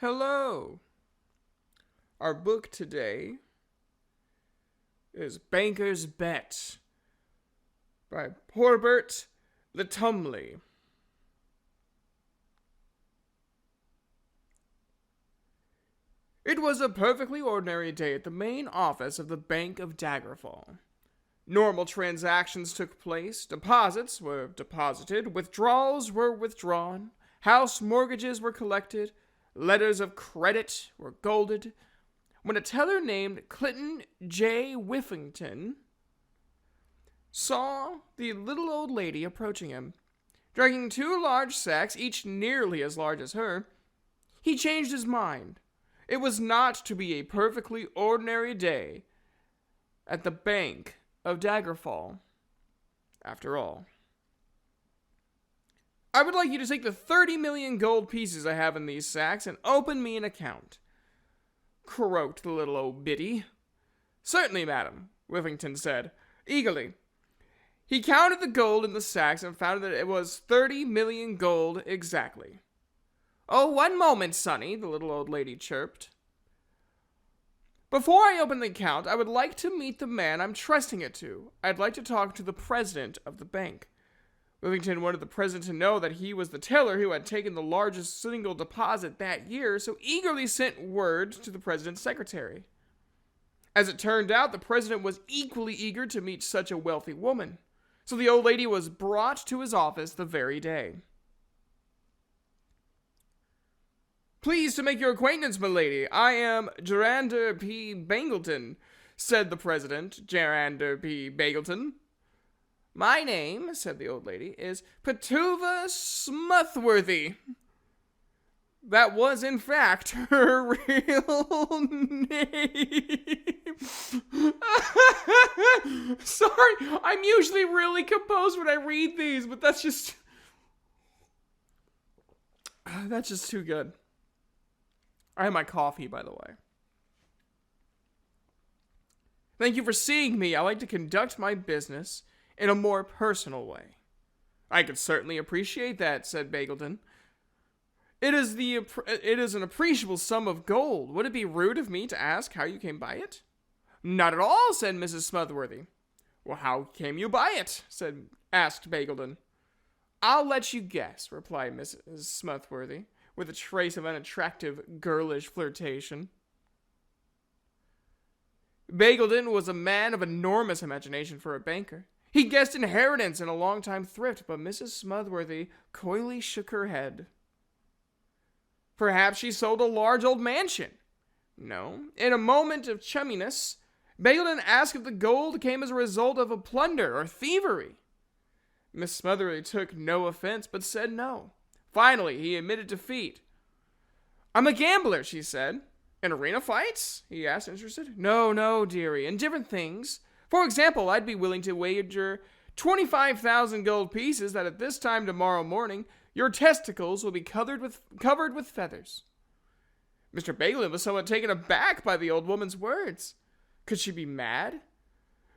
Hello. Our book today is Banker's Bet by Herbert Letumley. It was a perfectly ordinary day at the main office of the Bank of Daggerfall. Normal transactions took place, deposits were deposited, withdrawals were withdrawn, house mortgages were collected, letters of credit were golded, when a teller named Clinton J. Whiffington saw the little old lady approaching him. Dragging two large sacks, each nearly as large as her, he changed his mind. It was not to be a perfectly ordinary day at the Bank of Daggerfall, after all. I would like you to take the 30 million gold pieces I have in these sacks and open me an account, croaked the little old biddy. Certainly, madam, Whiffington said, eagerly. He counted the gold in the sacks and found that it was 30 million gold exactly. Oh, one moment, sonny, the little old lady chirped. Before I open the account, I would like to meet the man I'm trusting it to. I'd like to talk to the president of the bank. Whiffington wanted the president to know that he was the teller who had taken the largest single deposit that year, so eagerly sent word to the president's secretary. As it turned out, the president was equally eager to meet such a wealthy woman, so the old lady was brought to his office the very day. Pleased to make your acquaintance, milady. I am Jerander P. Bangleton, said the president, Jerander P. Bangleton. My name, said the old lady, is Petuva Smuthworthy. That was, in fact, her real name. Sorry, I'm usually really composed when I read these, but that's just too good. I have my coffee, by the way. Thank you for seeing me. I like to conduct my business in a more personal way. I could certainly appreciate that, said Bangleton. It is an appreciable sum of gold. Would it be rude of me to ask how you came by it? Not at all, said Mrs. Smuthworthy. Well, how came you by it? asked Bangleton. I'll let you guess, replied Mrs. Smuthworthy, with a trace of unattractive, girlish flirtation. Bangleton was a man of enormous imagination for a banker. He guessed inheritance and a long-time thrift, but Mrs. Smuthworthy coyly shook her head. Perhaps she sold a large old mansion. No. In a moment of chumminess, Bangleton asked if the gold came as a result of a plunder or thievery. Miss Smuthworthy took no offense, but said no. Finally, he admitted defeat. I'm a gambler, she said. In arena fights? He asked, interested. No, dearie. In different things. For example, I'd be willing to wager 25,000 gold pieces that at this time tomorrow morning, your testicles will be covered with feathers. Mr. Bangleton was somewhat taken aback by the old woman's words. Could she be mad?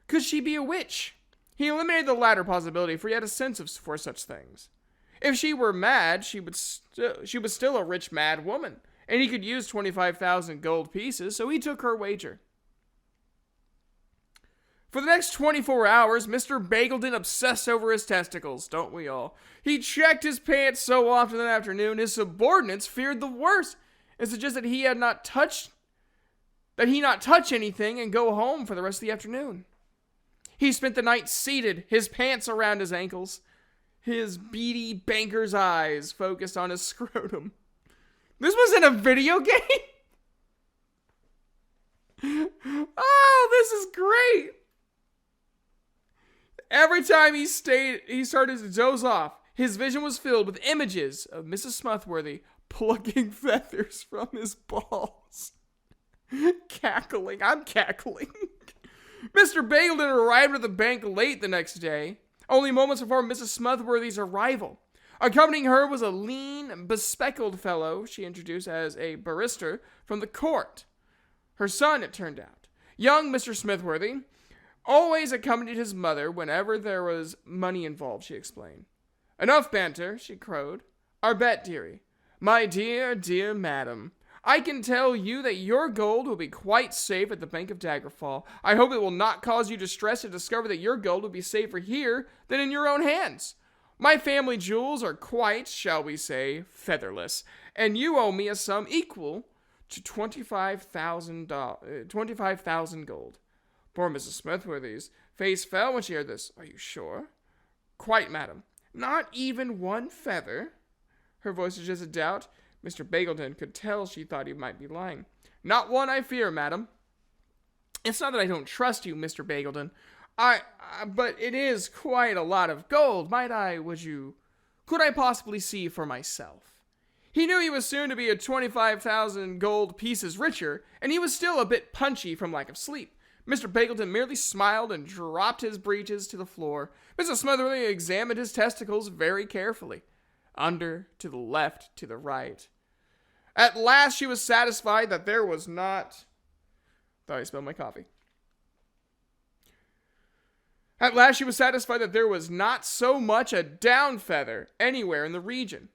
Could she be a witch? He eliminated the latter possibility, for he had a sense for such things. If she were mad, she was still a rich, mad woman, and he could use 25,000 gold pieces, so he took her wager. For the next 24 hours, Mr. Bangleton obsessed over his testicles, don't we all? He checked his pants so often that afternoon, his subordinates feared the worst and suggested that he not touch anything and go home for the rest of the afternoon. He spent the night seated, his pants around his ankles, his beady banker's eyes focused on his scrotum. This was in a video game? Oh, this is great. Every time he started to doze off, his vision was filled with images of Mrs. Smuthworthy plucking feathers from his balls. Cackling. I'm cackling. Mr. Bangleton arrived at the bank late the next day, only moments before Mrs. Smuthworthy's arrival. Accompanying her was a lean, bespectacled fellow she introduced as a barrister from the court. Her son, it turned out. Young Mr. Smuthworthy always accompanied his mother whenever there was money involved, she explained. Enough banter, she crowed. Our bet, dearie. My dear, dear madam, I can tell you that your gold will be quite safe at the Bank of Daggerfall. I hope it will not cause you distress to discover that your gold will be safer here than in your own hands. My family jewels are quite, shall we say, featherless, and you owe me a sum equal to 25,000 gold. Poor Mrs. Smethworthy's face fell when she heard this. Are you sure? Quite, madam. Not even one feather? Her voice was just a doubt. Mr. Bagleton could tell she thought he might be lying. Not one, I fear, madam. It's not that I don't trust you, Mr. Bagleton. But it is quite a lot of gold. Could I possibly see for myself? He knew he was soon to be a 25,000 gold pieces richer, and he was still a bit punchy from lack of sleep. Mr. Bagleton merely smiled and dropped his breeches to the floor. Mrs. Smotherly examined his testicles very carefully. Under, to the left, to the right. At last she was satisfied that there was not... Thought I spilled my coffee. At last she was satisfied that there was not so much a down feather anywhere in the region.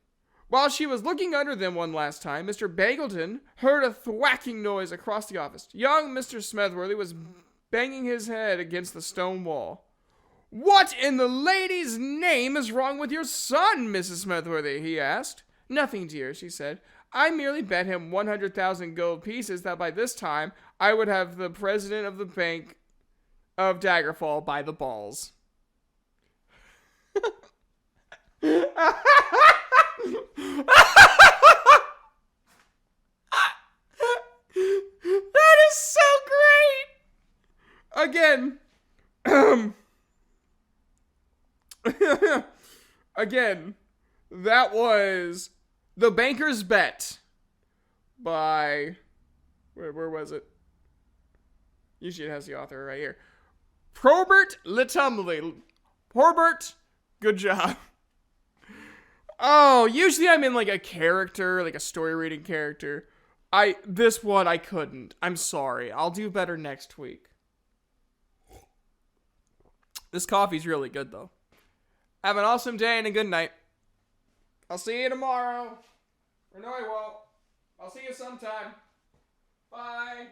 While she was looking under them one last time, Mr. Bagleton heard a thwacking noise across the office. Young Mr. Smethworthy was banging his head against the stone wall. What in the lady's name is wrong with your son, Mrs. Smethworthy? He asked. Nothing, dear, she said. I merely bet him 100,000 gold pieces that by this time I would have the president of the Bank of Daggerfall by the balls. That is so great! Again. Again, that was The Banker's Bet by... Where was it? Usually it has the author right here. Probert Letumley. Probert, good job. Oh, usually I'm in like a character, like a story reading character. This one I couldn't. I'm sorry. I'll do better next week. This coffee's really good though. Have an awesome day and a good night. I'll see you tomorrow. Or no, I won't. I'll see you sometime. Bye.